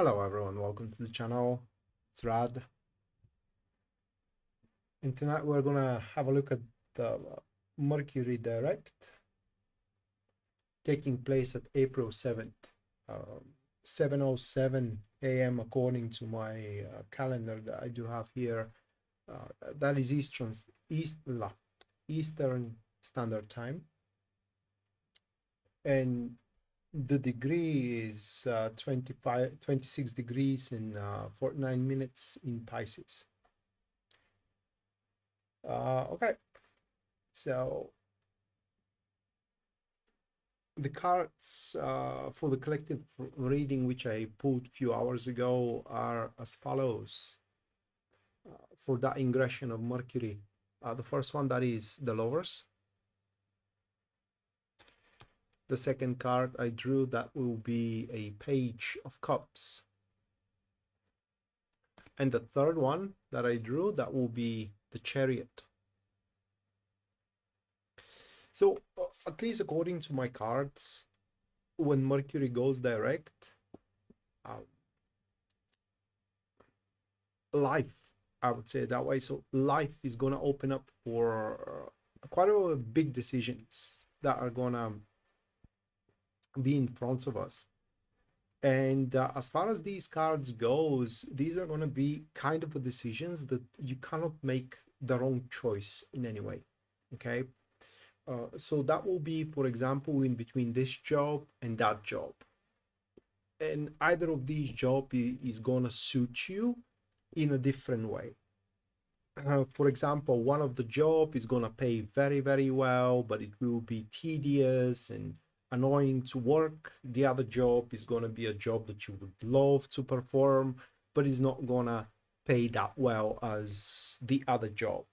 Hello everyone, welcome to the channel. It's Rad. And tonight we're gonna have a look at the Mercury direct taking place at April 7th, 7:07 a.m. according to my calendar that I do have here. That is Eastern Standard Time. And the degree is 26 degrees and 49 minutes in Pisces. Okay, so the cards for the collective reading, which I pulled a few hours ago, are as follows for that ingression of Mercury. The first one, that is the Lovers. The second card I drew, that will be a Page of Cups. And the third one that I drew, that will be the Chariot. So, at least according to my cards, when Mercury goes direct, life, I would say it that way. So life is going to open up for quite a big decisions that are going to be in front of us. And as far as these cards goes, these are going to be kind of decisions that you cannot make the wrong choice in any way. Okay. So that will be, for example, in between this job and that job. And either of these jobs is going to suit you in a different way. For example, one of the job is going to pay very, very well, but it will be tedious and annoying to work. The other job is going to be a job that you would love to perform, but is not going to pay that well as the other job.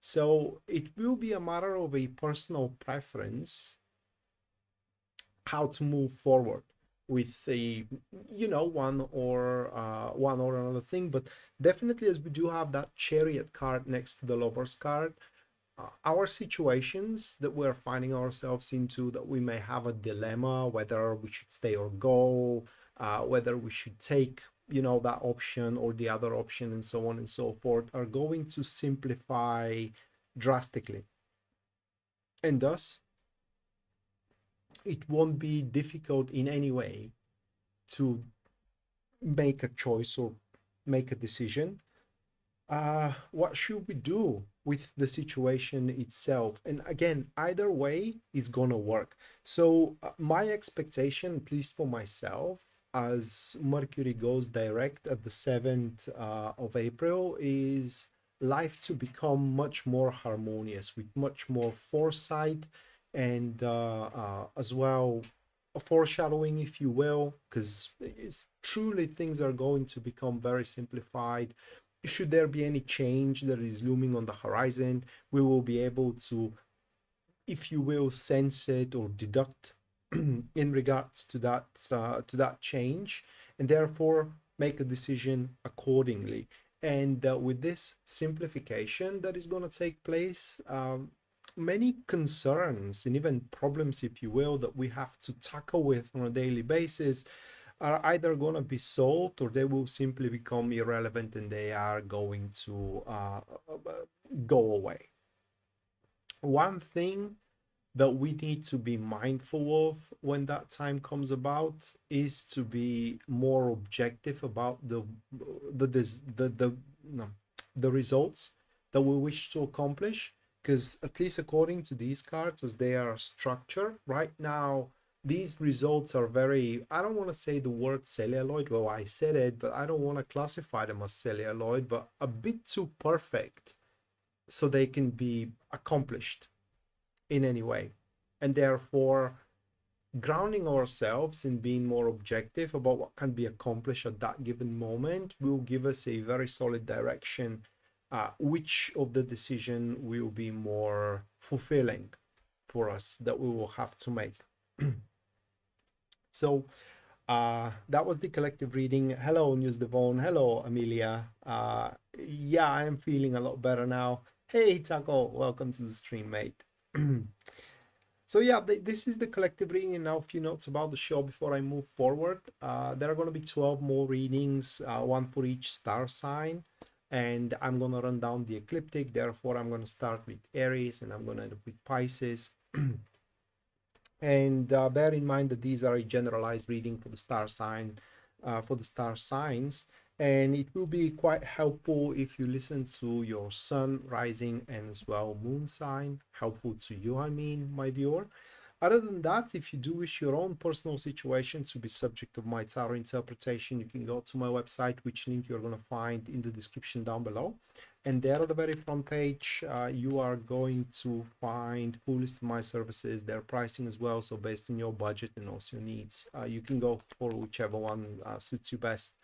So it will be a matter of a personal preference how to move forward with a one or another thing. But definitely, as we do have that Chariot card next to the Lovers card, our situations that we're finding ourselves into, that we may have a dilemma whether we should stay or go, whether we should take that option or the other option, and so on and so forth, are going to simplify drastically, and thus it won't be difficult in any way to make a choice or make a decision. What should we do with the situation itself? And again, either way is gonna work. So my expectation, at least for myself, as Mercury goes direct at the 7th of April, is life to become much more harmonious, with much more foresight, and as well a foreshadowing, if you will, because it's truly things are going to become very simplified. Should there be any change that is looming on the horizon, we will be able to, if you will, sense it or deduct in regards to that change, and therefore make a decision accordingly. And with this simplification that is going to take place, many concerns and even problems, if you will, that we have to tackle with on a daily basis are either going to be solved, or they will simply become irrelevant and they are going to go away. One thing that we need to be mindful of when that time comes about is to be more objective about the results that we wish to accomplish, because at least according to these cards, as they are structured right now, these results are very, I don't want to say the word celluloid, well, I said it, but I don't want to classify them as celluloid, but a bit too perfect so they can be accomplished in any way. And therefore, grounding ourselves in being more objective about what can be accomplished at that given moment will give us a very solid direction, which of the decision will be more fulfilling for us that we will have to make. So that was the collective reading. Hello, News Devon. Hello, Amelia. Yeah, I am feeling a lot better now. Hey, Taco, welcome to the stream, mate. So yeah, this is the collective reading, and now a few notes about the show before I move forward. There are going to be 12 more readings, one for each star sign, and I'm going to run down the ecliptic. Therefore, I'm going to start with Aries, and I'm going to end up with Pisces. And bear in mind that these are a generalized reading for the star sign, for the star signs, and it will be quite helpful if you listen to your sun, rising, and as well moon sign. Helpful to you, I mean, my viewer. Other than that, if you do wish your own personal situation to be subject of my tarot interpretation, you can go to my website, which link you're going to find in the description down below. And there at the very front page, you are going to find full list of my services, their pricing as well. So based on your budget and also your needs, you can go for whichever one suits you best.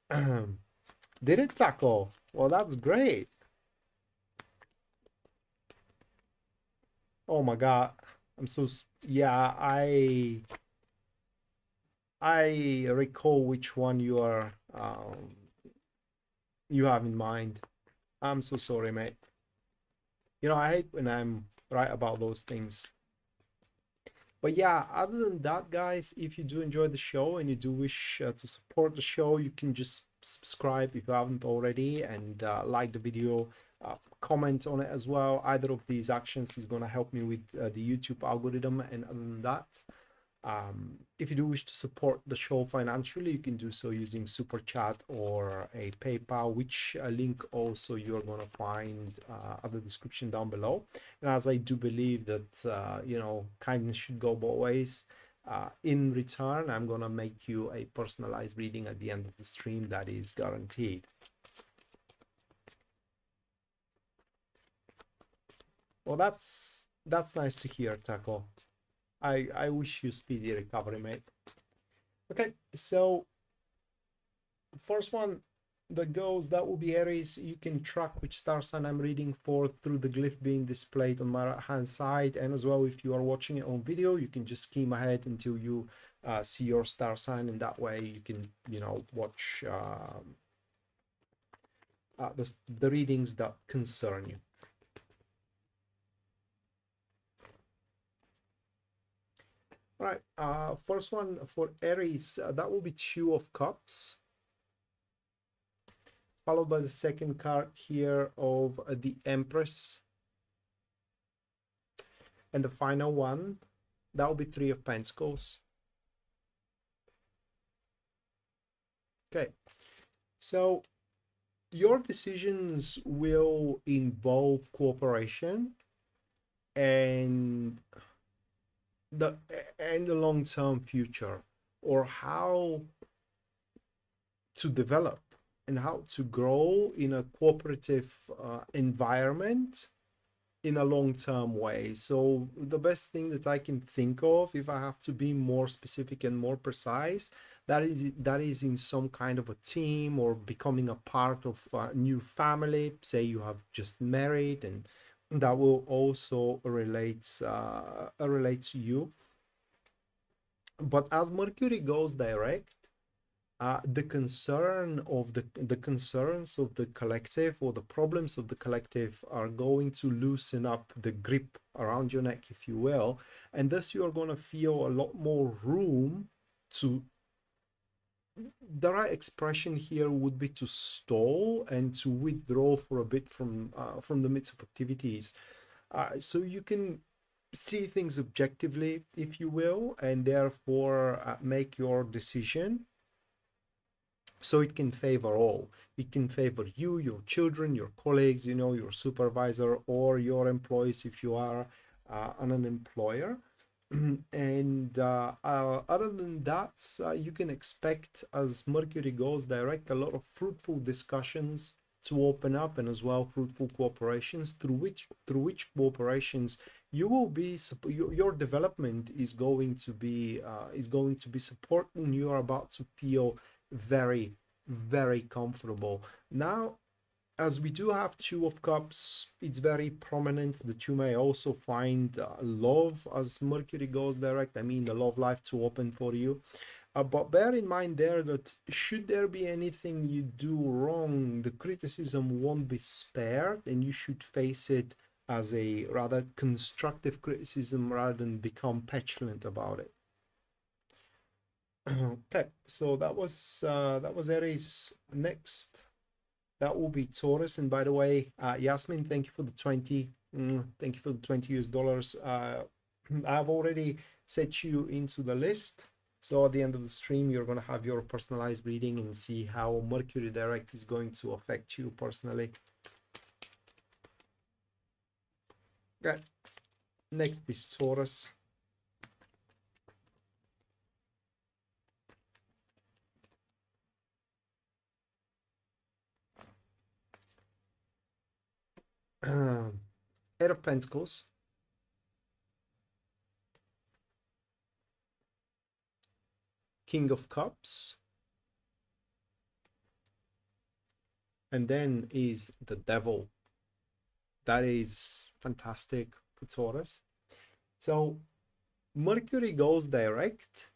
Did it tackle? Well, that's great. Oh my God. I'm so, yeah, I recall which one you are, you have in mind. I'm so sorry, mate. You know, I hate when I'm right about those things. But yeah, other than that, guys, if you do enjoy the show and you do wish to support the show, you can just subscribe if you haven't already, and like the video, comment on it as well. Either of these actions is going to help me with the YouTube algorithm. And other than that, if you do wish to support the show financially, you can do so using super chat or a PayPal, which link also you're going to find at the description down below. And as I do believe that you know, kindness should go both ways, in return I'm going to make you a personalized reading at the end of the stream. That is guaranteed. Well, that's nice to hear, Taco. I wish you speedy recovery, mate. Okay, so the first one that goes, that will be Aries. You can track which star sign I'm reading for through the glyph being displayed on my right hand side, and as well, if you are watching it on video, you can just skim ahead until you see your star sign, and that way you can, you know, watch the readings that concern you. All right, first one for Aries, that will be Two of Cups, followed by the second card here of the Empress, and the final one, that will be Three of Pentacles. Okay, so your decisions will involve cooperation and the long-term future, or how to develop and how to grow in a cooperative environment in a long-term way. So the best thing that I can think of, if I have to be more specific and more precise, that is in some kind of a team, or becoming a part of a new family. Say you have just married, and that will also relate to you. But as Mercury goes direct, the concerns of the collective, or the problems of the collective, are going to loosen up the grip around your neck, if you will, and thus you are going to feel a lot more room to, the right expression here would be to stall and to withdraw for a bit from the midst of activities, so you can see things objectively, if you will, and therefore make your decision so it can favor all. It can favor you, your children, your colleagues, you know, your supervisor, or your employees if you are an employer. And other than that, you can expect, as Mercury goes direct, a lot of fruitful discussions to open up, and as well fruitful cooperations, through which cooperations you will be, your development is going to be supported, and you are about to feel very, very comfortable. Now, as we do have Two of Cups, it's very prominent that you may also find love as Mercury goes direct. I mean, the love life to open for you. But bear in mind there that should there be anything you do wrong, the criticism won't be spared, and you should face it as a rather constructive criticism rather than become petulant about it. Okay, so that was Aries. Next, that will be Taurus. And by the way, Yasmin, thank you for the 20. Thank you for the 20 US dollars. I've already set you into the list. So at the end of the stream, you're going to have your personalized reading and see how Mercury direct is going to affect you personally. Okay, next is Taurus. Eight of Pentacles, King of Cups, and then is the Devil. That is fantastic for Taurus. So Mercury goes direct,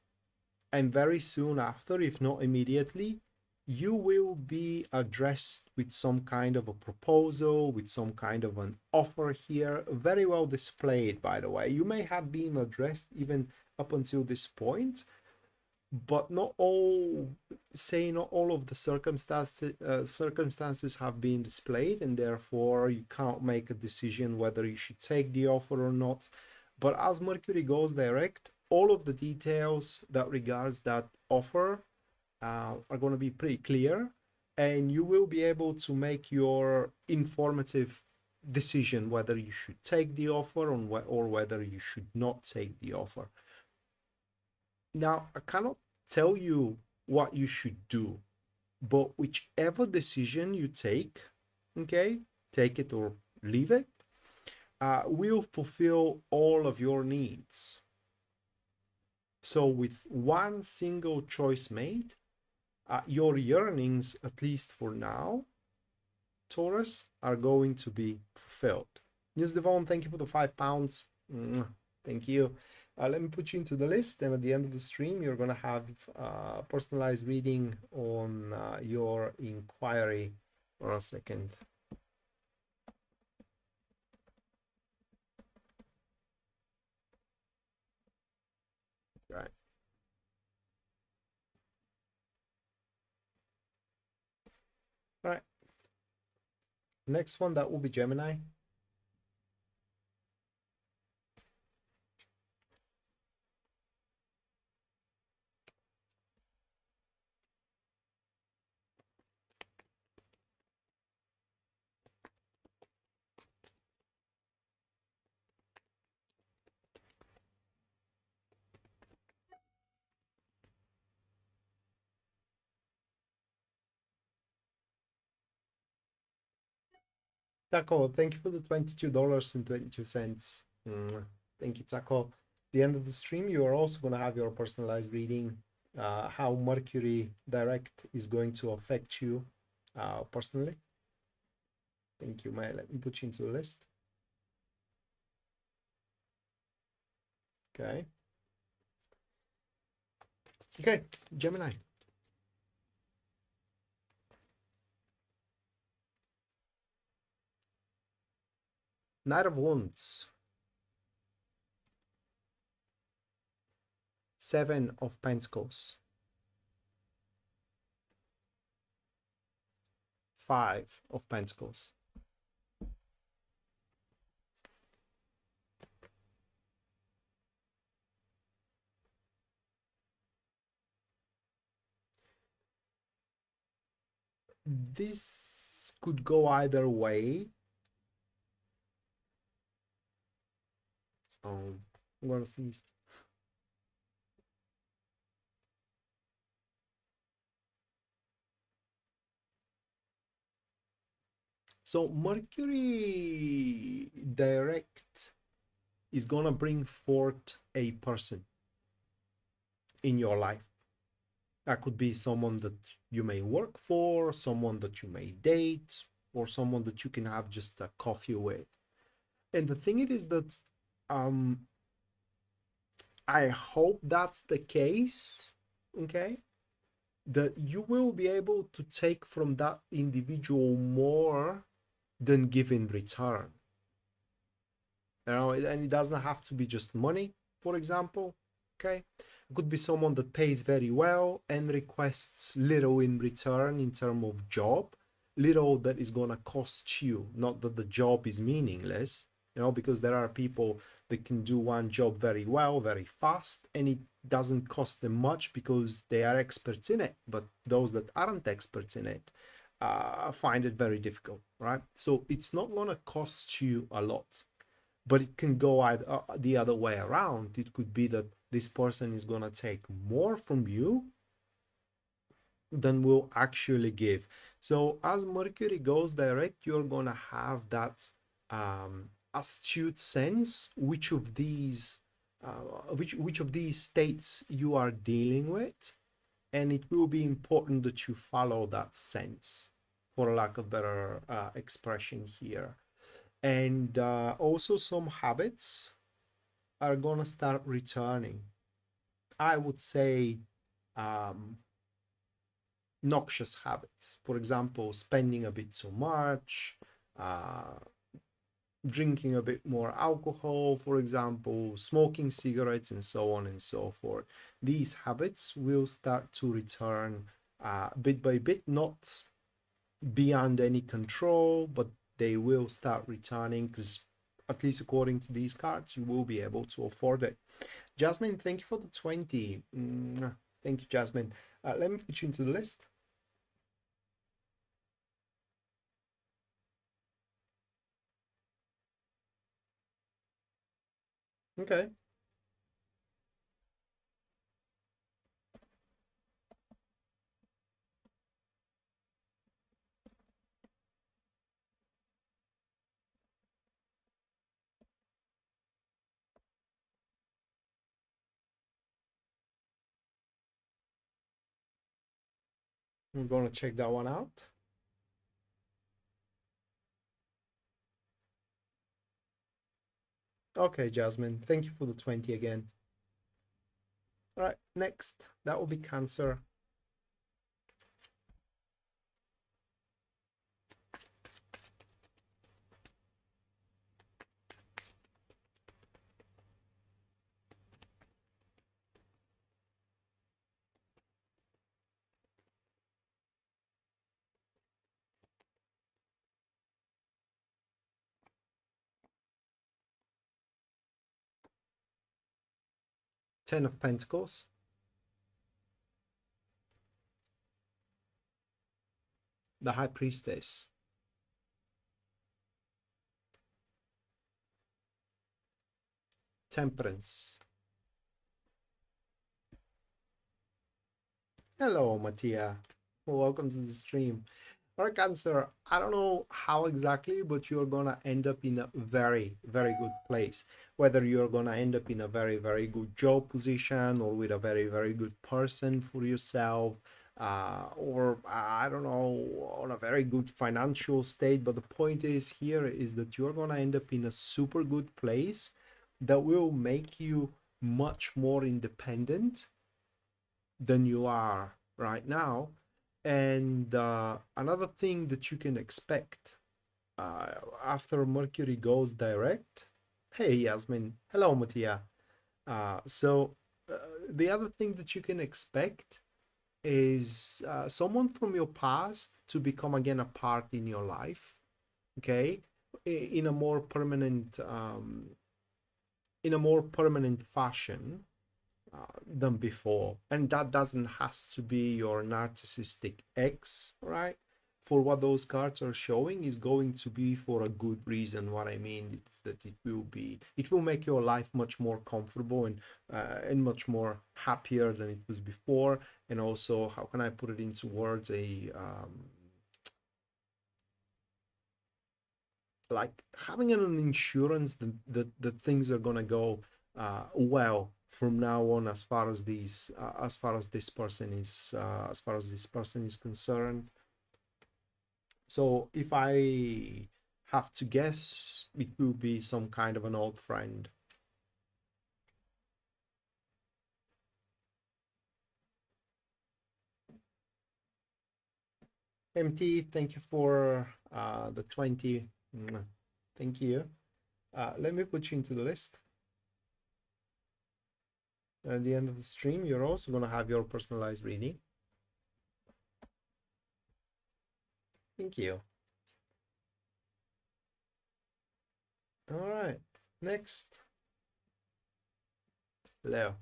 and very soon after, if not immediately, you will be addressed with some kind of a proposal, with some kind of an offer here, very well displayed, by the way. You may have been addressed even up until this point, but not all of the circumstances have been displayed, and therefore you can't make a decision whether you should take the offer or not. But as Mercury goes direct, all of the details that regards that offer are going to be pretty clear, and you will be able to make your informative decision whether you should take the offer or whether you should not take the offer. Now, I cannot tell you what you should do, but whichever decision you take, okay, take it or leave it, will fulfill all of your needs. So with one single choice made, your yearnings, at least for now, Taurus, are going to be fulfilled. News Devon, thank you for the £5. Thank you. Let me put you into the list, and at the end of the stream, you're going to have a personalized reading on your inquiry. 1 second. Right. All right. Next one, that will be Gemini. Taco, thank you for the $22.22. Thank you, Taco. At the end of the stream, you are also going to have your personalized reading, how Mercury direct is going to affect you personally. Thank you, Maya. Let me put you into the list. Okay. Okay, Gemini. Knight of Wands. 7 of Pentacles. 5 of Pentacles. This could go either way. What are these? So Mercury direct is gonna bring forth a person in your life. That could be someone that you may work for, someone that you may date, or someone that you can have just a coffee with. And the thing it is that I hope that's the case, okay? That you will be able to take from that individual more than give in return. You know, and it doesn't have to be just money, for example. Okay, it could be someone that pays very well and requests little in return in terms of job, little that is gonna cost you. Not that the job is meaningless, you know, because there are people that can do one job very well, very fast, and it doesn't cost them much because they are experts in it. But those that aren't experts in it find it very difficult, right? So it's not gonna cost you a lot, but it can go the other way around. It could be that this person is going to take more from you than will actually give. So as Mercury goes direct, you're going to have that astute sense which of these states you are dealing with, and it will be important that you follow that sense, for lack of better expression here. And also some habits are gonna start returning. I would say um, noxious habits. For example, spending a bit too much, uh, drinking a bit more alcohol, for example, smoking cigarettes, and so on and so forth. These habits will start to return bit by bit, not beyond any control, but they will start returning because, at least according to these cards, you will be able to afford it. Jasmine, thank you for the 20. Thank you, Jasmine. Let me put you into the list. Okay. I'm going to check that one out. Okay, Jasmine, thank you for the 20 again. All right, next, that will be Cancer. Ten of Pentacles, the High Priestess, Temperance. Hello, Mattia. Welcome to the stream. All right, Cancer, I don't know how exactly, but you're gonna end up in a very, very good place. Whether you're gonna end up in a very, very good job position, or with a very, very good person for yourself, or I don't know, on a very good financial state. But the point is here is that you're gonna end up in a super good place that will make you much more independent than you are right now. And another thing that you can expect uh, after Mercury goes direct. Hey, Yasmin. Hello, Mattia. So, the other thing that you can expect is someone from your past to become again a part in your life. Okay, in a more permanent, fashion than before. And that doesn't has to be your narcissistic ex, right? For what those cards are showing is going to be for a good reason. What I mean is that it will make your life much more comfortable and much more happier than it was before. And also, how can I put it into words? Like having an insurance that things are gonna go well from now on, as far as these as far as this person is concerned. So if I have to guess, it will be some kind of an old friend. MT, thank you for the 20. Thank you. Let me put you into the list. At the end of the stream, you're also going to have your personalized reading. Thank you. All right, next, Leo.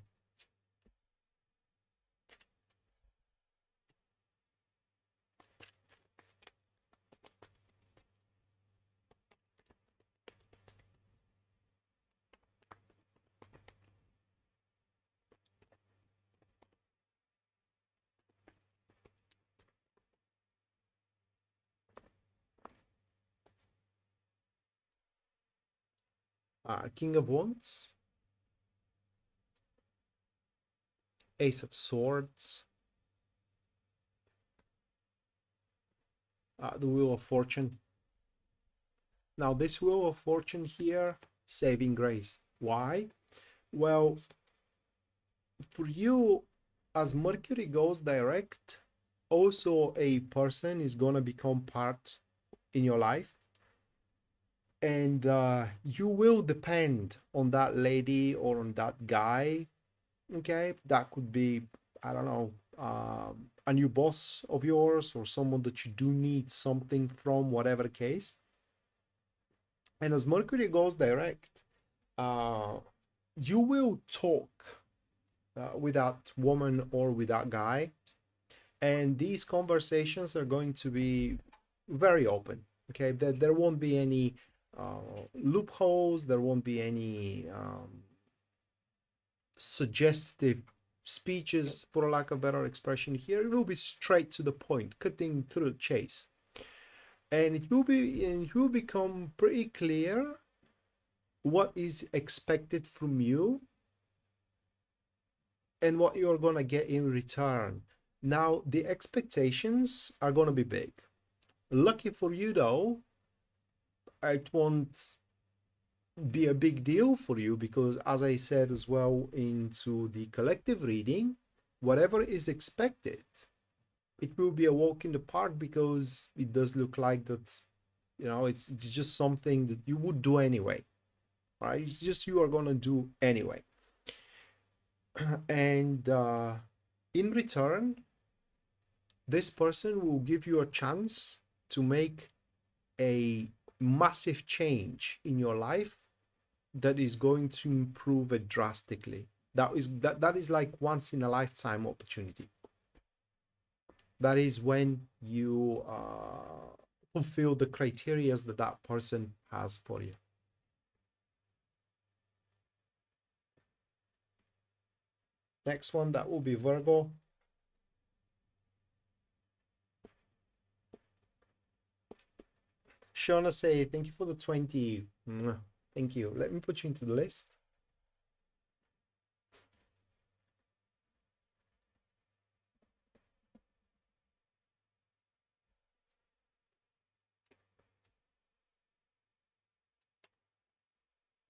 King of Wands, Ace of Swords, the Wheel of Fortune. Now, this Wheel of Fortune here, saving grace. Why? Well, for you, as Mercury goes direct, also a person is going to become part in your life. And you will depend on that lady or on that guy. Okay, that could be, I don't know, a new boss of yours or someone that you do need something from, whatever the case. And as Mercury goes direct, you will talk with that woman or with that guy, and these conversations are going to be very open. Okay, there won't be any loopholes, there won't be any suggestive speeches, for lack of better expression here. It will be straight to the point, cutting through the chase, and it will become pretty clear what is expected from you and what you're gonna get in return. Now, the expectations are gonna be big. Lucky for you though, it won't be a big deal for you, because as I said as well into the collective reading, whatever is expected, it will be a walk in the park, because it does look like that, you know, it's just something that you would do anyway, right? It's just you are gonna do anyway. And in return, this person will give you a chance to make a massive change in your life that is going to improve it drastically. That is like once in a lifetime opportunity. That is when you fulfill the criteria that that person has for you. Next one, that will be Virgo. Shauna say, thank you for the 20. Thank you. Let me put you into the list.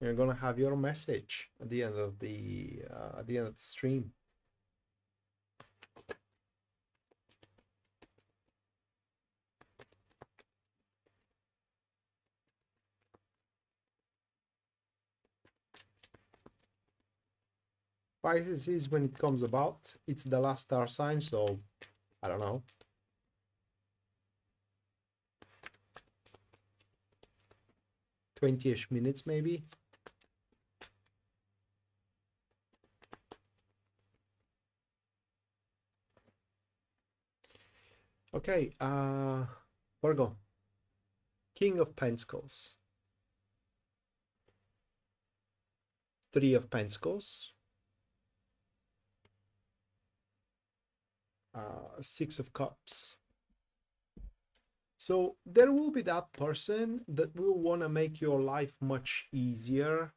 You're gonna have your message at the end of the stream. Pisces is when it comes about. It's the last star sign, so I don't know. $20-ish minutes maybe. Okay, Virgo. King of Pentacles. 3 of Pentacles. 6 of Cups. So there will be that person that will want to make your life much easier.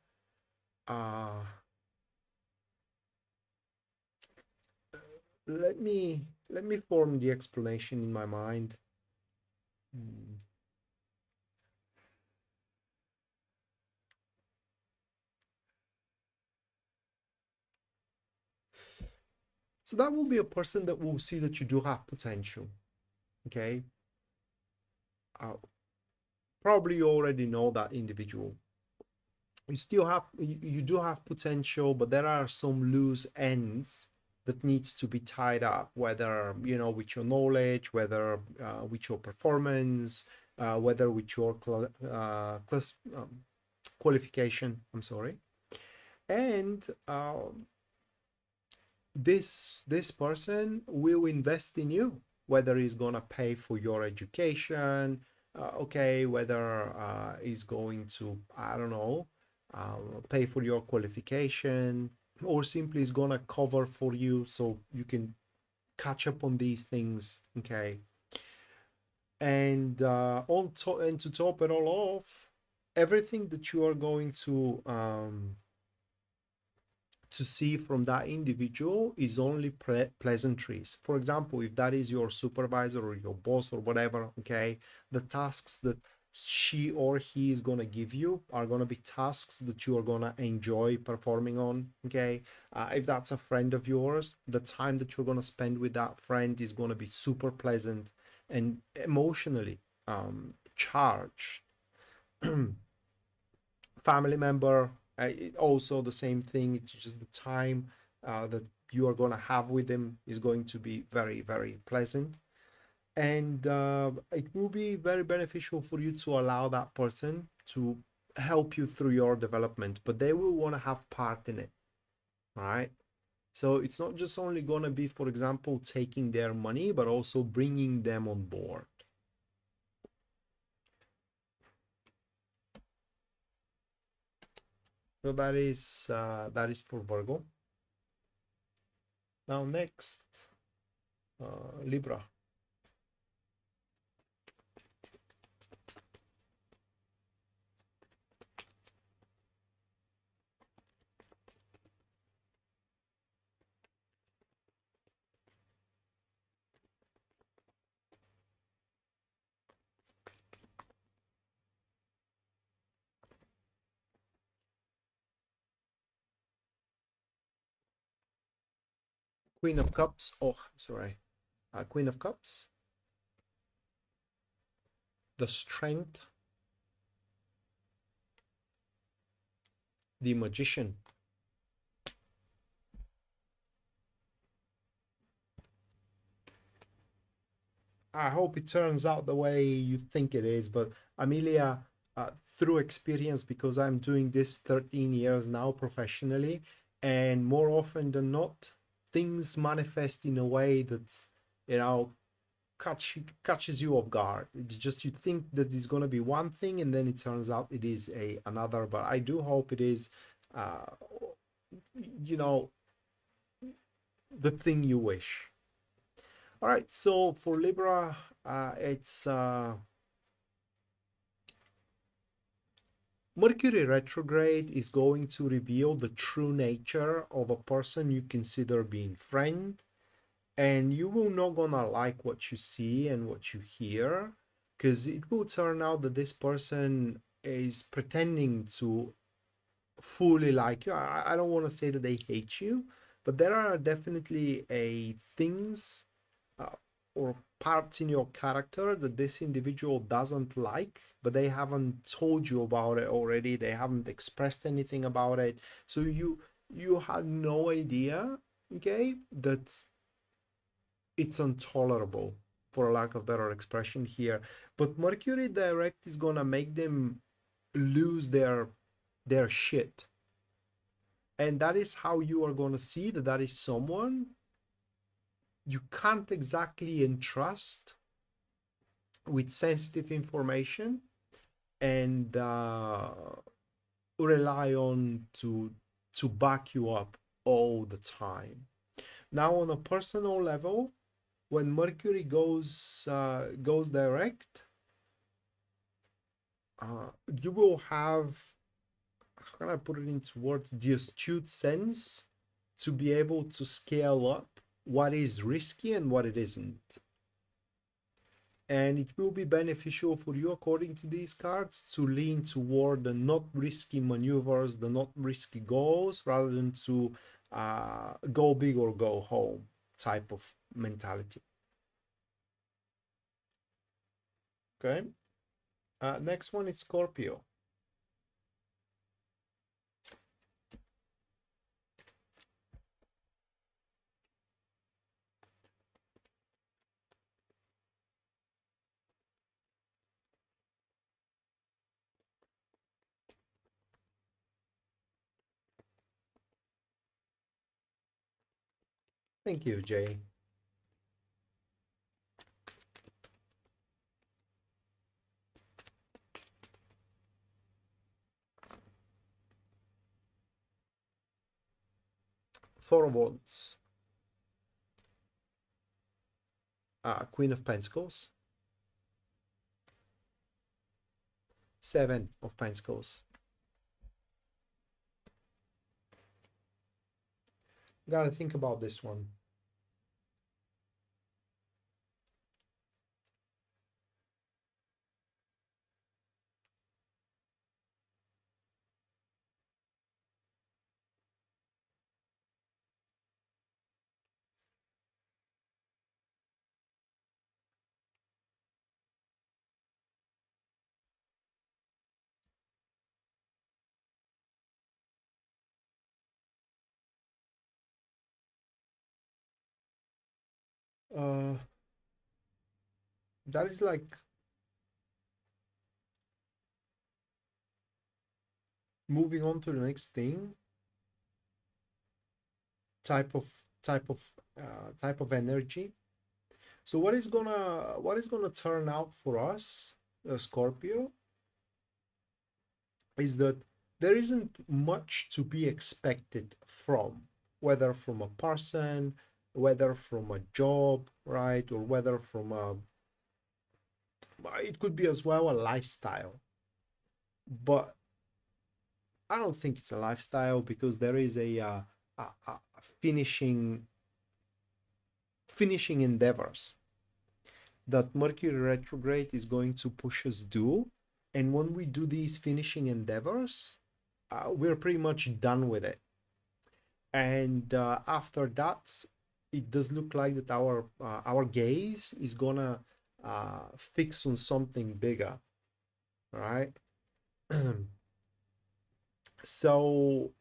Let me form the explanation in my mind. So that will be a person that will see that you do have potential. Okay. Probably you already know that individual. you still have, you do have potential, but there are some loose ends that needs to be tied up, whether, you know, with your knowledge, whether with your performance, whether with your qualification, I'm sorry. And this person will invest in you, whether he's gonna pay for your education, okay, whether he's going to, I don't know, pay for your qualification, or simply is gonna cover for you so you can catch up on these things, okay. And and to top it all off, everything that you are going to see from that individual is only pleasantries. For example, if that is your supervisor or your boss or whatever, okay, the tasks that she or he is going to give you are going to be tasks that you are going to enjoy performing on, okay. If that's a friend of yours, the time that you're going to spend with that friend is going to be super pleasant and emotionally charged. Family member, also the same thing. It's just the time that you are going to have with them is going to be very, very pleasant. And it will be very beneficial for you to allow that person to help you through your development, but they will want to have part in it, right? So it's not just only going to be, for example, taking their money, but also bringing them on board. So that is for Virgo. Now next, Libra. Queen of Cups. Oh, sorry. Queen of Cups. The Strength. The Magician. I hope it turns out the way you think it is, but Amelia, through experience, because I'm doing this 13 years now professionally, and more often than not, things manifest in a way that's, you know, catches you off guard. It's just you think that it's going to be one thing, and then it turns out it is another. But I do hope it is, uh, you know, the thing you wish. All right, so for Libra, it's Mercury retrograde is going to reveal the true nature of a person you consider being friend, and you will not gonna like what you see and what you hear, because it will turn out that this person is pretending to fully like you. I don't want to say that they hate you, but there are definitely a things uh, or parts in your character that this individual doesn't like, but they haven't told you about it already. They haven't expressed anything about it, so you had no idea, okay, that it's intolerable, for a lack of better expression here. But Mercury direct is gonna make them lose their shit, and that is how you are gonna see that that is someone you can't exactly entrust with sensitive information and rely on to back you up all the time. Now, on a personal level, when Mercury goes direct, you will have, how can I put it into words, the astute sense to be able to scale up what is risky and what it isn't. And it will be beneficial for you, according to these cards, to lean toward the not risky maneuvers, the not risky goals, rather than to go big or go home type of mentality. Okay. Next one is Scorpio. Thank you, Jay. Four of Wands. Queen of Pentacles. Seven of Pentacles. Gotta think about this one. Uh, that is like moving on to the next thing. Type of type of type of energy. So what is gonna turn out for us, Scorpio, is that there isn't much to be expected from, whether from a person, whether from a job, right, or whether from a, it could be as well a lifestyle. But I don't think it's a lifestyle because there is a finishing endeavors that Mercury retrograde is going to push us do. And when we do these finishing endeavors, we're pretty much done with it. And after that, it does look like that our gaze is gonna fix on something bigger, right? So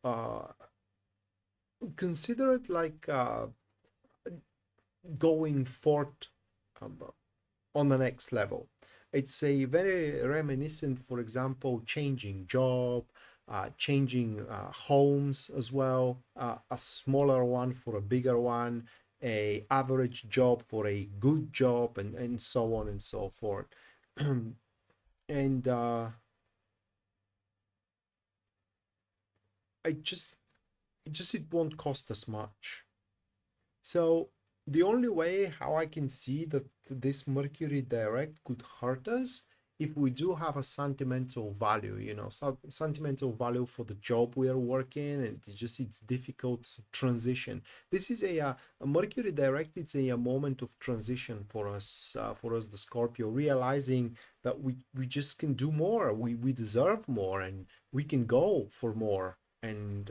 consider it like going forth um, on the next level. It's a very reminiscent, for example, changing job, changing homes as well, a smaller one for a bigger one, a average job for a good job, and so on and so forth. And I just it won't cost us much. So the only way how I can see that this Mercury direct could hurt us if we do have a sentimental value, so sentimental value for the job we are working, and it's difficult to transition. This is a Mercury direct. It's a moment of transition for us, the Scorpio, realizing that we just can do more. We deserve more, and we can go for more, and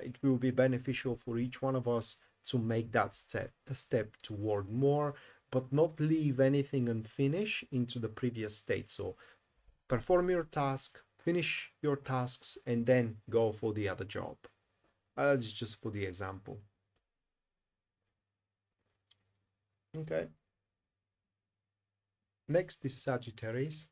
it will be beneficial for each one of us to make that a step toward more, but not leave anything unfinished into the previous state. So perform your task, finish your tasks, and then go for the other job. That's just for the example. Okay. Next is Sagittarius.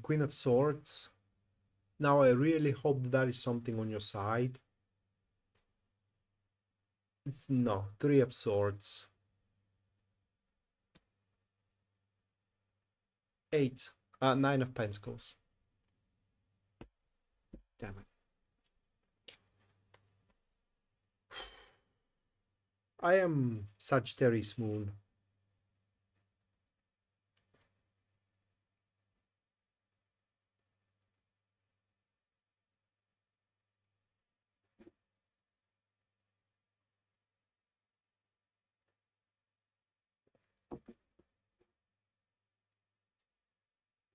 Queen of Swords. Now I really hope that is something on your side. No, Three of Swords. Eight. Nine of Pentacles. Damn it. I am Sagittarius moon.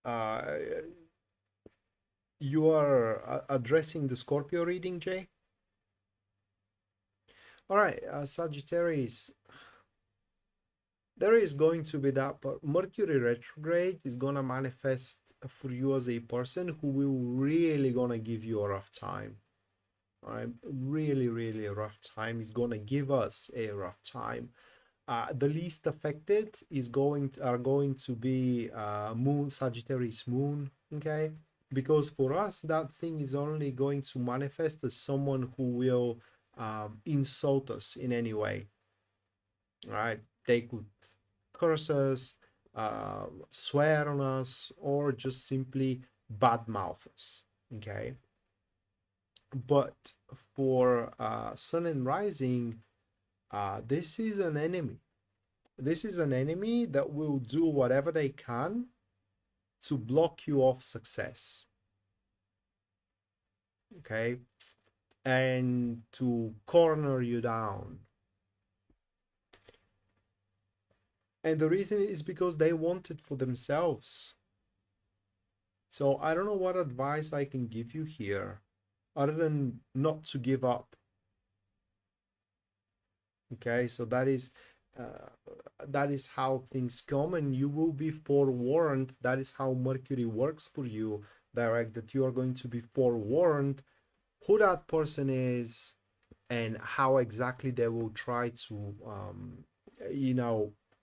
Uh, you are addressing the Scorpio reading, Jay? All right, Sagittarius. there is going to be that, but Mercury retrograde is gonna manifest for you as a person who will really gonna give you a rough time. All right, really, really a rough time. Is gonna give us a rough time. The least affected are going to be Moon, Sagittarius Moon. Okay, because for us that thing is only going to manifest as someone who will insult us in any way. All right, they could curse us, swear on us, or just simply badmouth us. Okay, but for Sun and Rising, this is an enemy. This is an enemy that will do whatever they can to block you off success. Okay, and to corner you down. And the reason is because they want it for themselves. So I don't know what advice I can give you here other than not to give up. Okay, so that is how things come, and you will be forewarned. That is how Mercury works for you, direct, that you are going to be forewarned who that person is and how exactly they will try to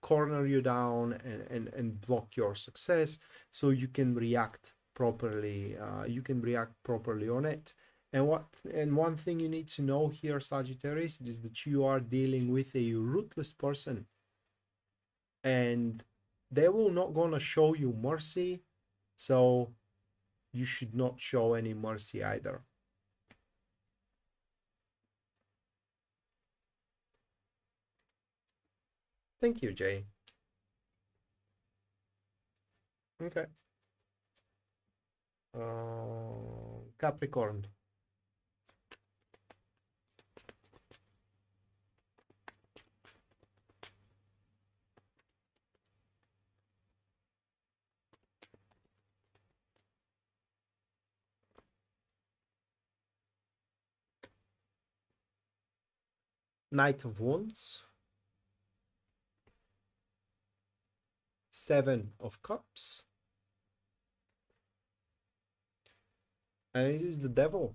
corner you down and block your success, so you can react properly. You can react properly on it. And one thing you need to know here, Sagittarius, is that you are dealing with a ruthless person, and they will not gonna show you mercy, so you should not show any mercy either. Thank you, Jay. Okay. Capricorn. Knight of Wands. Seven of Cups. And it is the Devil.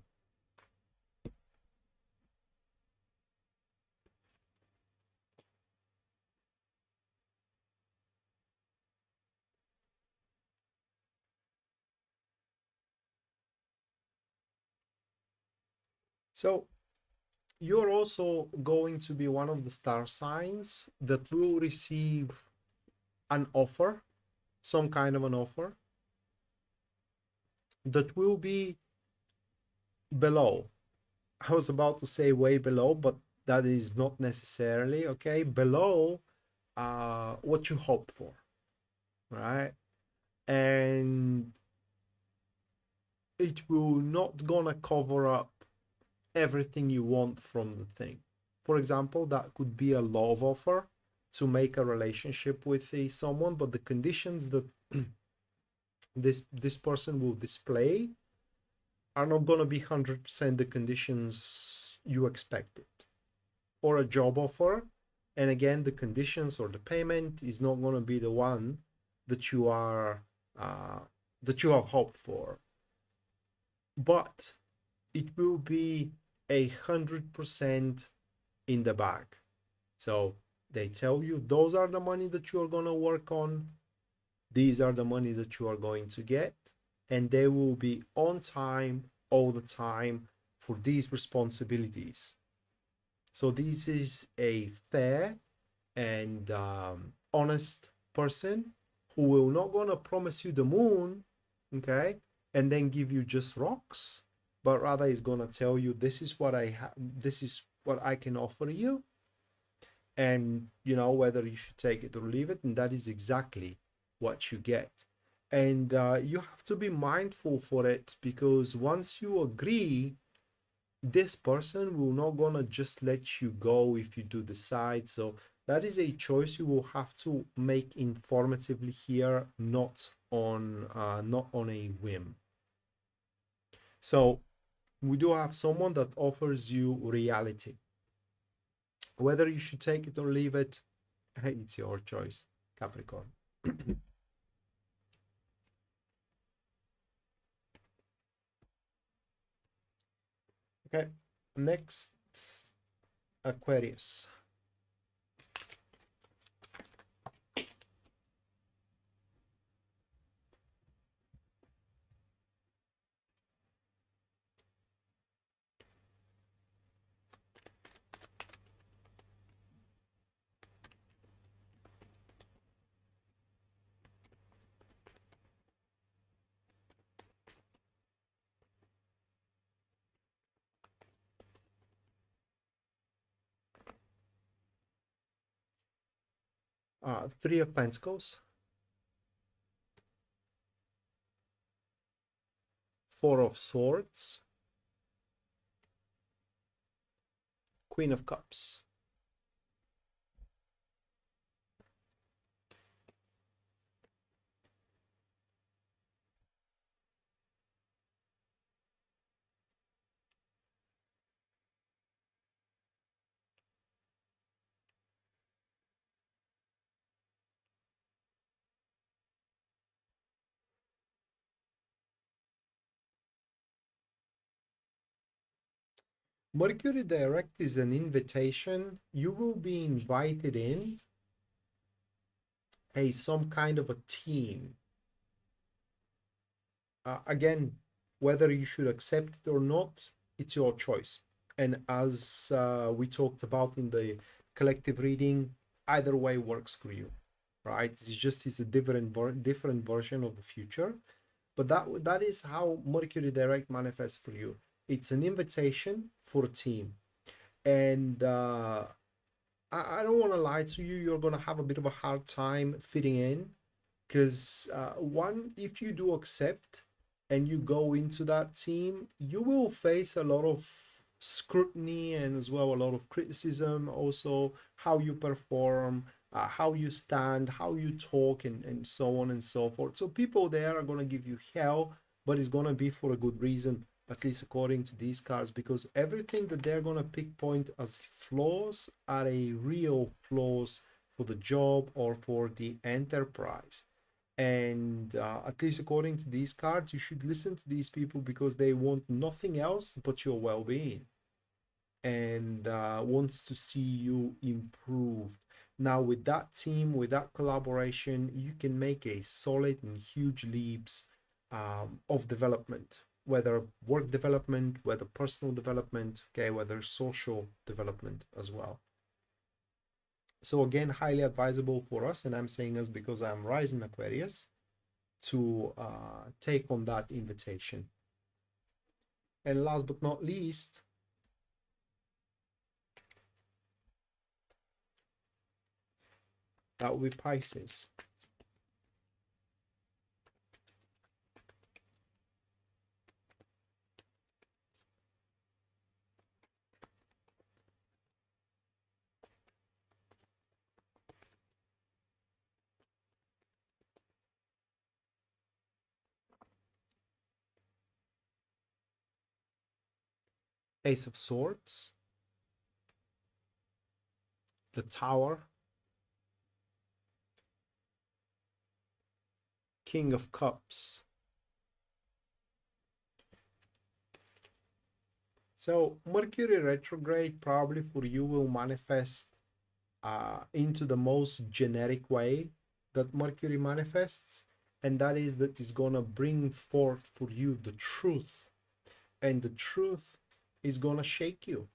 So you're also going to be one of the star signs that will receive an offer, some kind of an offer, that will be below. I was about to say way below, but that is not necessarily, okay? Below what you hoped for, right? And it will not gonna cover up everything you want from the thing. For example, that could be a love offer to make a relationship with someone, but the conditions that this person will display are not going to be 100% the conditions you expected. Or a job offer, and again, the conditions or the payment is not going to be the one that you have hoped for, but it will be 100% in the bag. So they tell you those are the money that you are going to work on, these are the money that you are going to get, and they will be on time all the time for these responsibilities. So this is a fair and honest person who will not gonna promise you the moon, okay, and then give you just rocks, but rather is gonna tell you this is what this is what I can offer you, and whether you should take it or leave it, and that is exactly what you get. And you have to be mindful for it, because once you agree, this person will not gonna just let you go if you do decide. So that is a choice you will have to make informatively here, not on a whim. So we do have someone that offers you reality. Whether you should take it or leave it, It's your choice, Capricorn. Okay, next, Aquarius. Three of Pentacles, Four of Swords, Queen of Cups. Mercury direct is an invitation. You will be invited in some kind of a team. Again, whether you should accept it or not, it's your choice. And as we talked about in the collective reading, either way works for you, right? It's a different version of the future, but that is how Mercury direct manifests for you. It's an invitation for a team, and I don't want to lie to you, you're going to have a bit of a hard time fitting in, because one, if you do accept and you go into that team, you will face a lot of scrutiny and as well a lot of criticism, also how you perform, how you stand, how you talk, and so on and so forth. So people there are going to give you hell, but it's going to be for a good reason, at least according to these cards, because everything that they're going to pinpoint as flaws are a real flaws for the job or for the enterprise. And at least according to these cards, you should listen to these people because they want nothing else but your well-being, and wants to see you improved. Now with that team, with that collaboration, you can make a solid and huge leaps of development, whether work development, whether personal development, okay, whether social development as well. So again, highly advisable for us, and I'm saying us because I'm rising Aquarius, to take on that invitation. And last but not least, that will be Pisces. Ace of Swords, the Tower, King of Cups. So Mercury retrograde probably for you will manifest into the most generic way that Mercury manifests, and that is that is going to bring forth for you the truth, and the truth is going to shake you.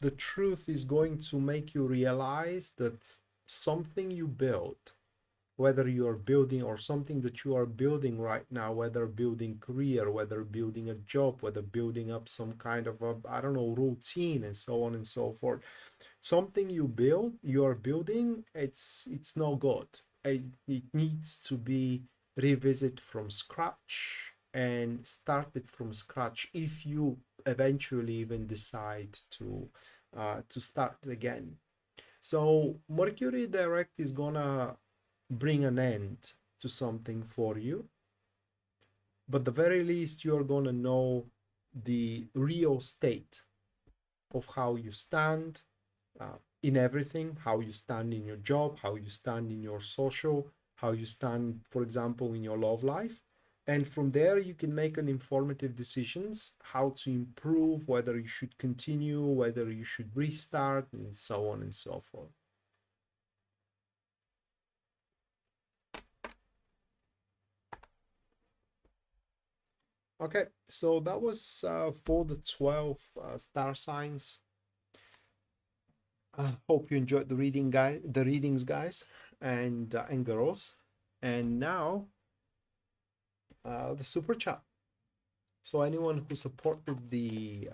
The truth is going to make you realize that something you built, whether you are building or something that you are building right now, whether building career, whether building a job, whether building up some kind of a, I don't know, routine and so on and so forth, something you are building, it's no good. It needs to be revisited from scratch and started from scratch if you eventually even decide to start again. So Mercury direct is gonna bring an end to something for you, but the very least you're gonna know the real state of how you stand, in everything, how you stand in your job, how you stand in your social, how you stand, for example, in your love life. And from there, you can make an informative decisions how to improve, whether you should continue, whether you should restart, and so on and so forth. Okay, so that was for the 12 star signs. I hope you enjoyed the readings, guys, and girls. And now the super chat. So anyone who supported the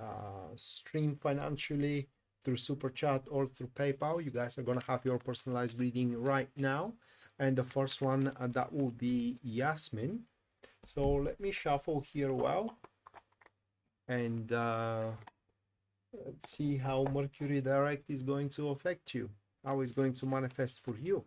stream financially through super chat or through PayPal, you guys are gonna have your personalized reading right now. And the first one that will be Yasmin. So let me shuffle here well, and let's see how Mercury direct is going to affect you, how it's going to manifest for you.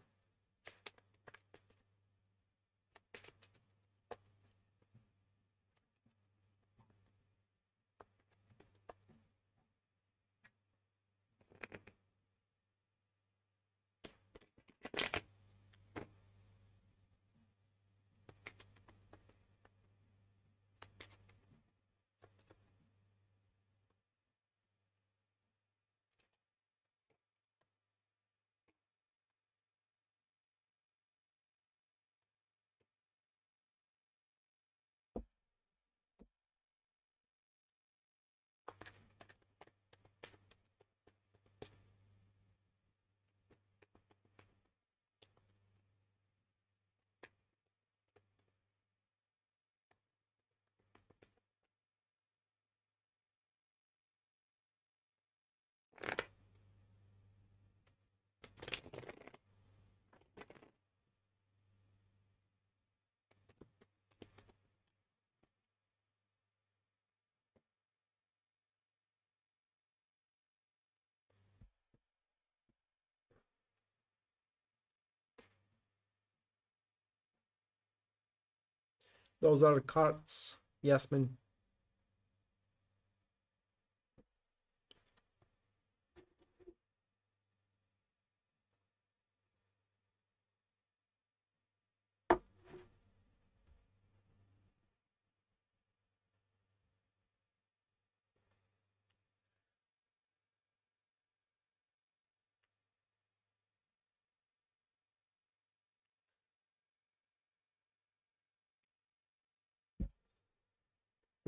Those are the cards, Yasmin.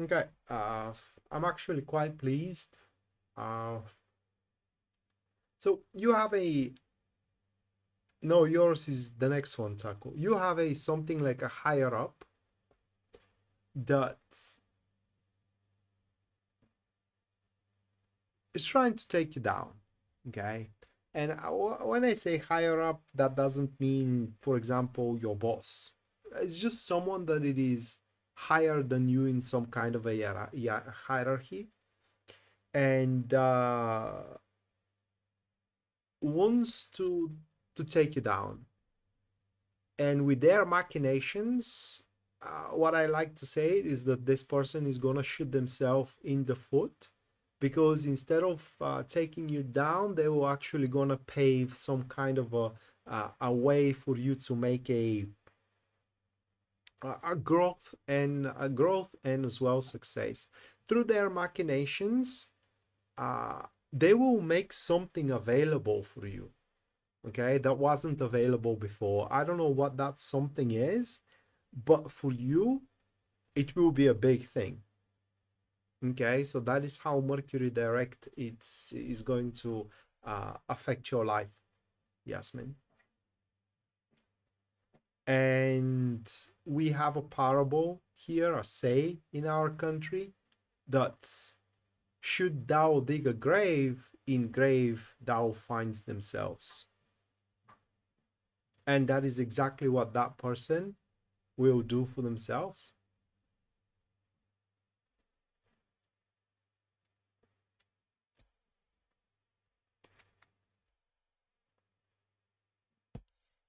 Okay, I'm actually quite pleased. Uh, so you have a no, yours is the next one, Taco. You have a something like a higher up that is trying to take you down. Okay, and when I say higher up, that doesn't mean, for example, your boss. It's just someone that it is higher than you in some kind of a hierarchy, and wants to take you down. And with their machinations, what I like to say is that this person is gonna shoot themselves in the foot, because instead of taking you down, they were actually gonna pave some kind of a way for you to make a growth and as well success through their machinations. uh, they will make something available for you, okay, that wasn't available before. I don't know what that something is, but for you it will be a big thing. Okay, so that is how Mercury direct is going to affect your life, Yasmin. And we have a parable here, a say in our country, that should thou dig a grave, in grave thou finds themselves. And that is exactly what that person will do for themselves.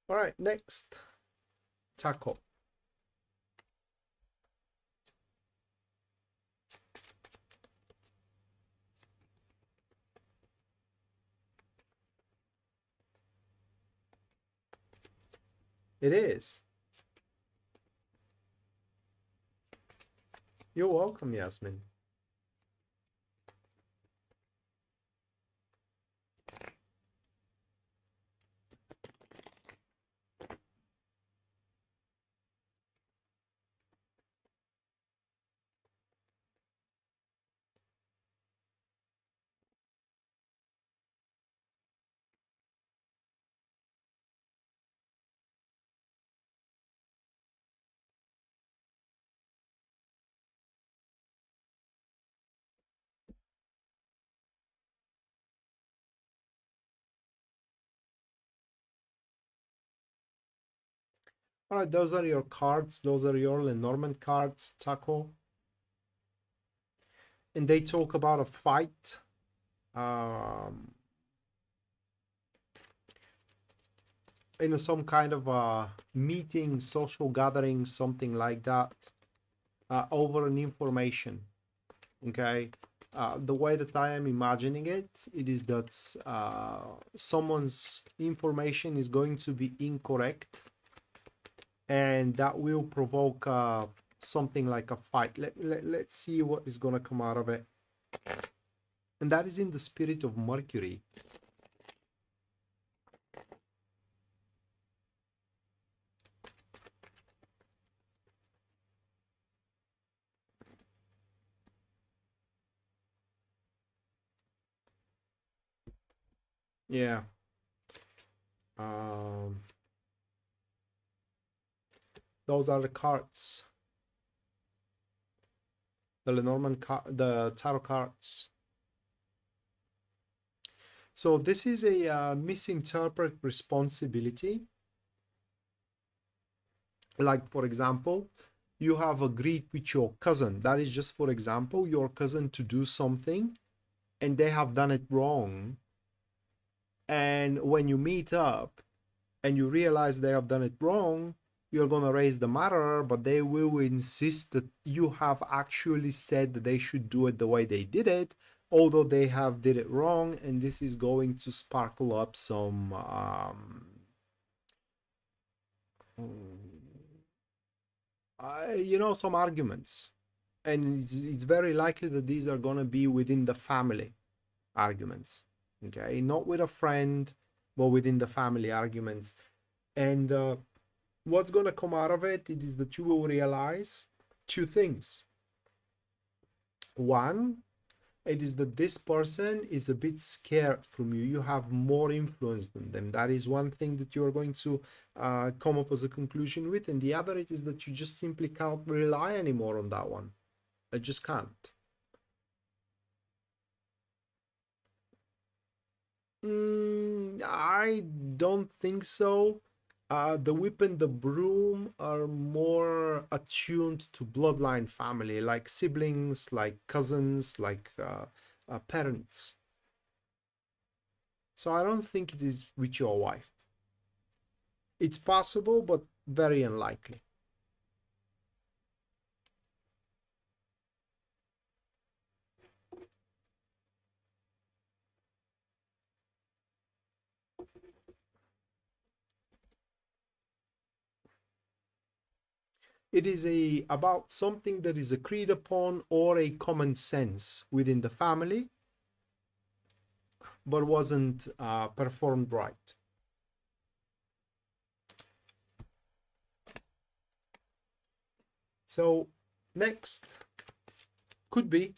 All right, next, Taco. It is. You're welcome, Yasmin. All right, those are your cards. Those are your Lenormand cards, Taco. And they talk about a fight. In some kind of a meeting, social gathering, something like that, over an information. Okay. The way that I am imagining it, it is that someone's information is going to be incorrect, and that will provoke something like a fight. Let's see what is going to come out of it. And that is in the spirit of Mercury. Yeah. Those are the cards. The Lenormand the tarot cards. So this is a misinterpret responsibility. Like, for example, you have agreed with your cousin. That is just, for example, your cousin to do something and they have done it wrong. And when you meet up and you realize they have done it wrong, you're going to raise the matter, but they will insist that you have actually said that they should do it the way they did it, although they have did it wrong. And this is going to sparkle up some some arguments. And it's very likely that these are going to be within the family arguments. Okay, not with a friend, but within the family arguments. And what's going to come out of it is that you will realize two things. One, it is that this person is a bit scared from you. You have more influence than them. That is one thing that you are going to come up as a conclusion with. And the other, it is that you just simply can't rely anymore on that one. I just can't. I don't think so. The whip and the broom are more attuned to bloodline family, like siblings, like cousins, like parents. So I don't think it is with your wife. It's possible, but very unlikely. It is about something that is agreed upon or a common sense within the family, but wasn't performed right. So next could be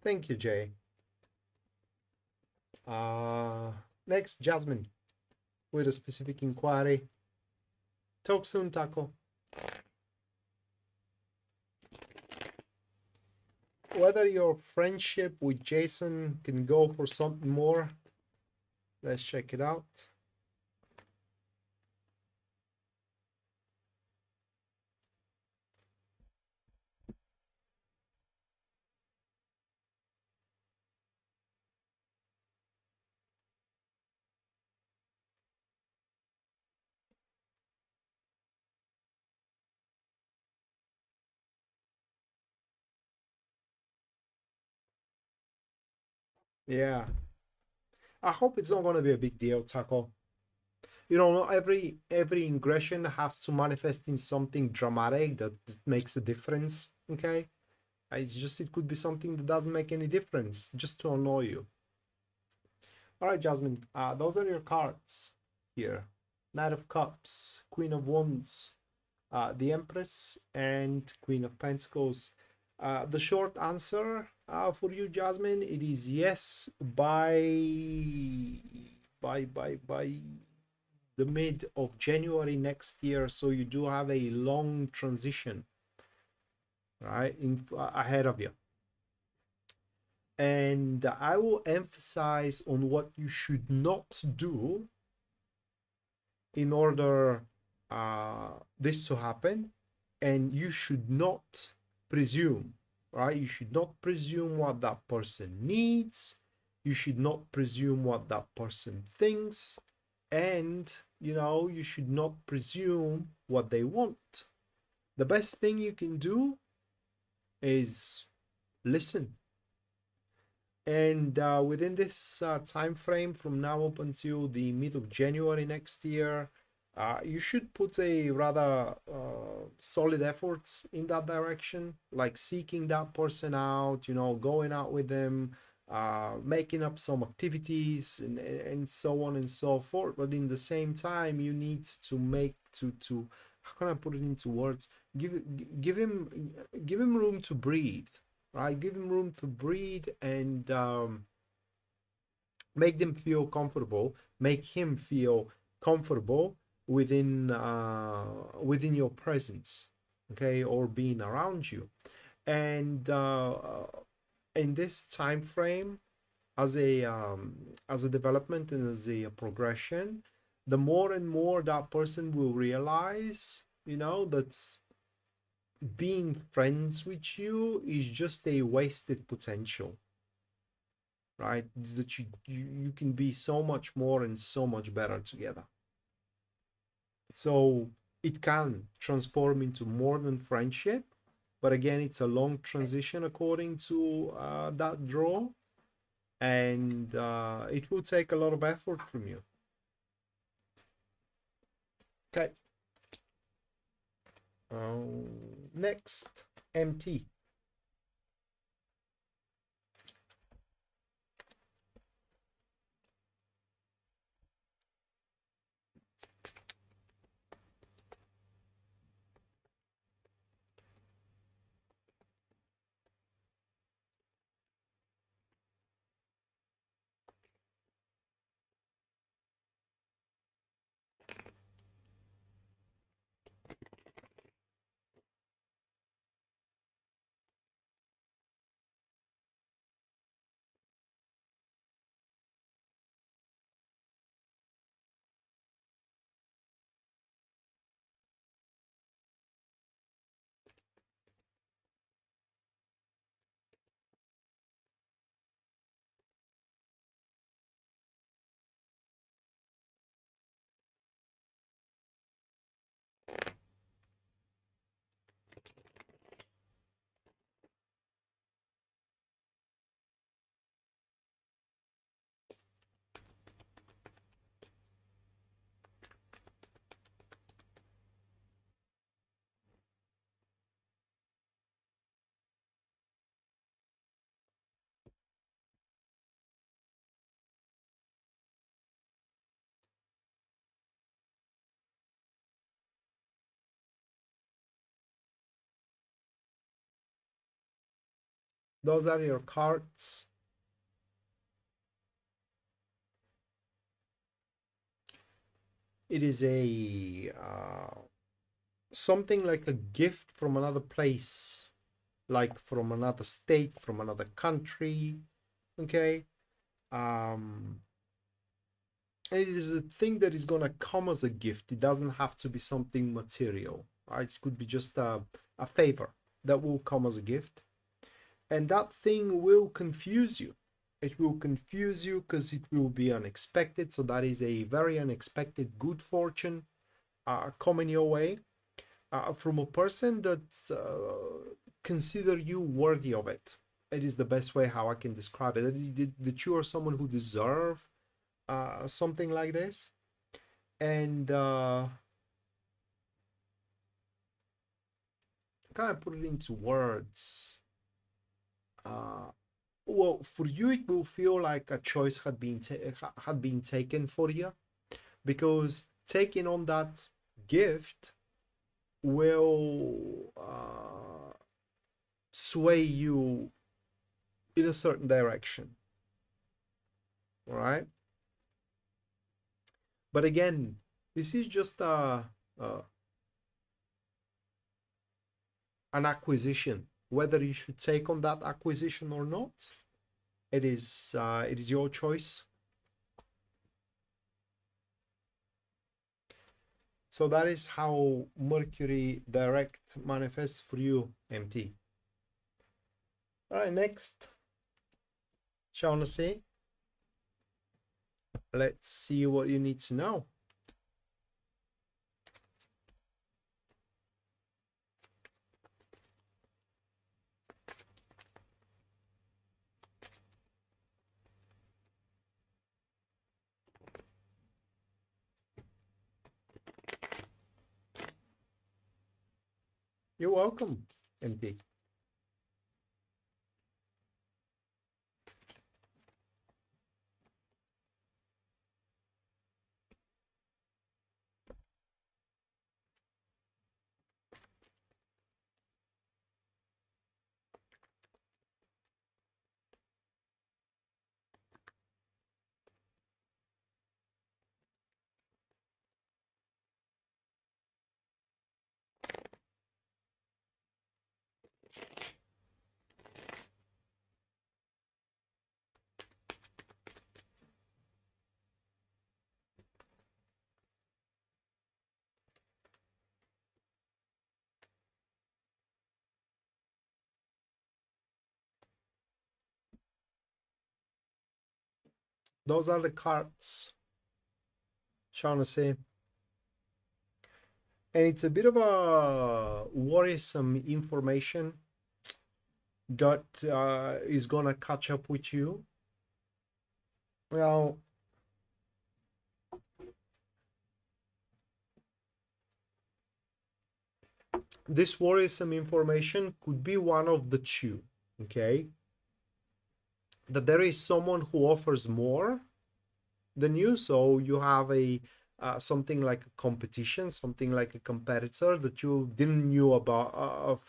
thank you, Jay. Next, Jasmine, with a specific inquiry. Talk soon, Taco. Whether your friendship with Jason can go for something more, let's check it out. Yeah. I hope it's not going to be a big deal, Taco. You know, not every ingression has to manifest in something dramatic that makes a difference. Okay, it's just it could be something that doesn't make any difference, just to annoy you. All right, Jasmine. Those are your cards here: Knight of Cups, Queen of Wands, the Empress, and Queen of Pentacles. The short answer for you, Jasmine, it is yes by the mid of January next year. So you do have a long transition, right, ahead of you. And I will emphasize on what you should not do in order this to happen. And you should not presume, right? You should not presume what that person needs. You should not presume what that person thinks. And, you know, you should not presume what they want. The best thing you can do is listen. And within this time frame from now up until the mid of January next year, you should put a rather solid efforts in that direction, like seeking that person out, you know, going out with them, making up some activities, and so on and so forth. But in the same time, you need to make to how can I put it into words? Give him room to breathe, right? Give him room to breathe, and make them feel comfortable. Make him feel comfortable within your presence, okay, or being around you. And in this time frame, as a development and as a progression, the more and more that person will realize, you know, that being friends with you is just a wasted potential, right? It's that you can be so much more and so much better together. So it can transform into more than friendship, but again, it's a long transition according to that draw, and it will take a lot of effort from you. Okay. Next, MT. Those are your cards. It is a something like a gift from another place, like from another state, from another country. Okay. And it is a thing that is gonna come as a gift. It doesn't have to be something material, right? It could be just a favor that will come as a gift. And that thing will confuse you. It will confuse you because it will be unexpected. So that is a very unexpected good fortune coming your way from a person that consider you worthy of it. it is the best way how I can describe it. That you are someone who deserve something like this, and kind of put it into words. Well, for you, it will feel like a choice had been taken for you, because taking on that gift will sway you in a certain direction, right? But again, this is just an acquisition. Whether you should take on that acquisition or not, it is your choice. So that is how Mercury direct manifests for you, MT. All right, next. Shall we see? Let's see what you need to know. You're welcome, MT. Those are the cards, shall we see? And it's a bit of a worrisome information that is gonna catch up with you. Well, this worrisome information could be one of the two, okay? That there is someone who offers more than you, so you have a something like a competition, something like a competitor that you didn't knew about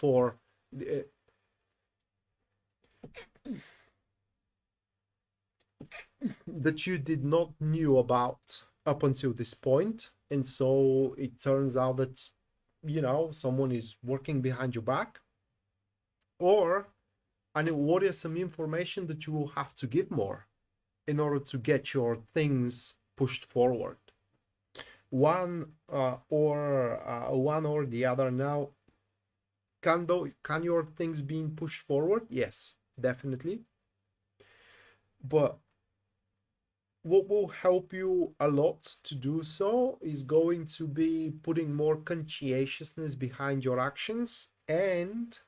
that you did not knew about up until this point, and so it turns out that, you know, someone is working behind your back, or and what is some information that you will have to give more in order to get your things pushed forward. One or the other. Now, can your things being pushed forward? Yes, definitely. But what will help you a lot to do so is going to be putting more conscientiousness behind your actions, and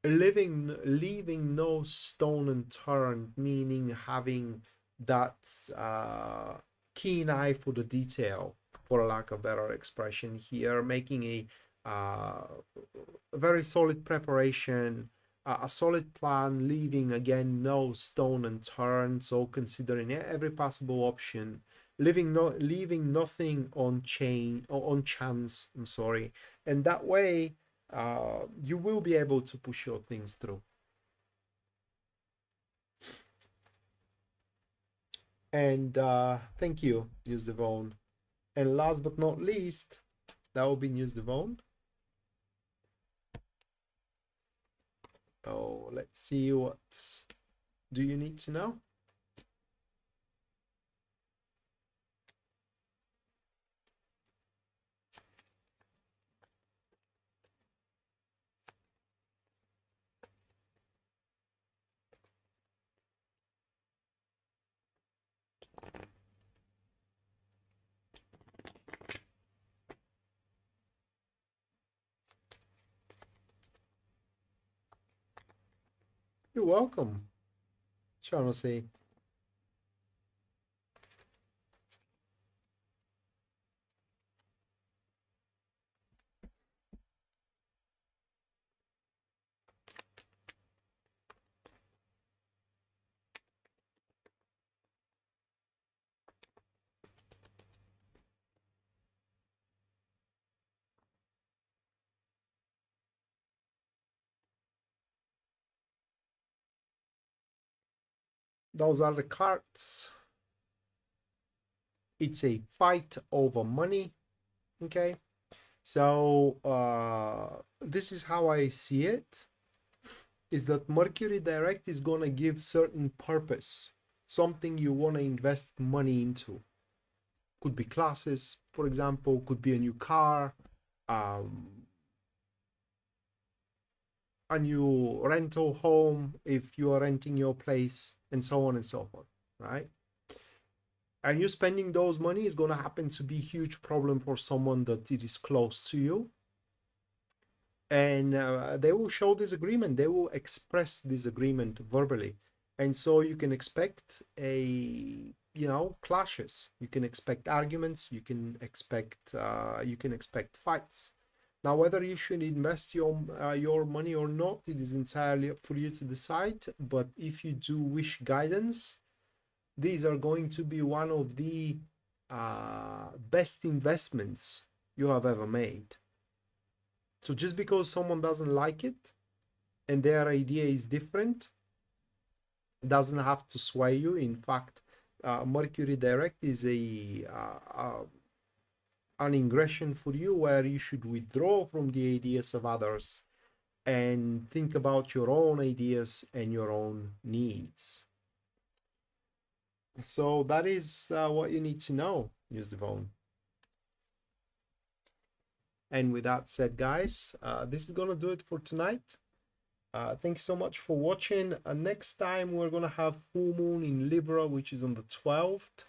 leaving no stone unturned, meaning having that keen eye for the detail, for a lack of better expression here, making a very solid preparation, a solid plan, leaving again no stone unturned, so considering every possible option, leaving nothing on chance, I'm sorry, and that way you will be able to push your things through. And thank you, News Devon. And last but not least, that will be News Devon. Oh, let's see, what do you need to know? You're welcome. Trying to say. Those are the cards. It's a fight over money. Okay. So this is how I see it, is that Mercury direct is going to give certain purpose, something you want to invest money into. Could be classes, for example, could be a new car, a new rental home if you are renting your place, and so on and so forth, right? And you spending those money is going to happen to be a huge problem for someone that it is close to you. And they will show disagreement. They will express disagreement verbally. And so you can expect clashes. You can expect arguments. You can expect fights. Now, whether you should invest your money or not, it is entirely up for you to decide. But if you do wish guidance, these are going to be one of the best investments you have ever made. So just because someone doesn't like it and their idea is different, doesn't have to sway you. In fact, Mercury direct is an ingression for you where you should withdraw from the ideas of others and think about your own ideas and your own needs. So that is what you need to know, use the phone. And with that said, guys, this is gonna do it for tonight. Thank you so much for watching. Next time we're gonna have full moon in Libra, which is on the 12th.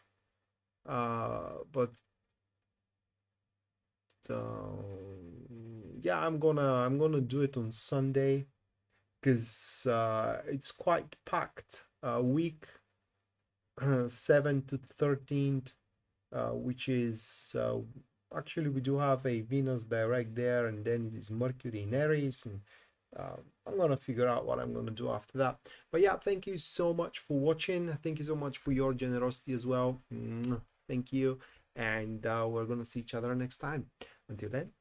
Yeah, I'm gonna do it on Sunday because it's quite packed week 7th to 13th, which is actually we do have a Venus direct there, and then it is Mercury in Aries, and I'm gonna figure out what I'm gonna do after that. But yeah, thank you so much for watching. Thank you so much for your generosity as well. Thank you, and we're gonna see each other next time. Until then,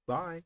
bye.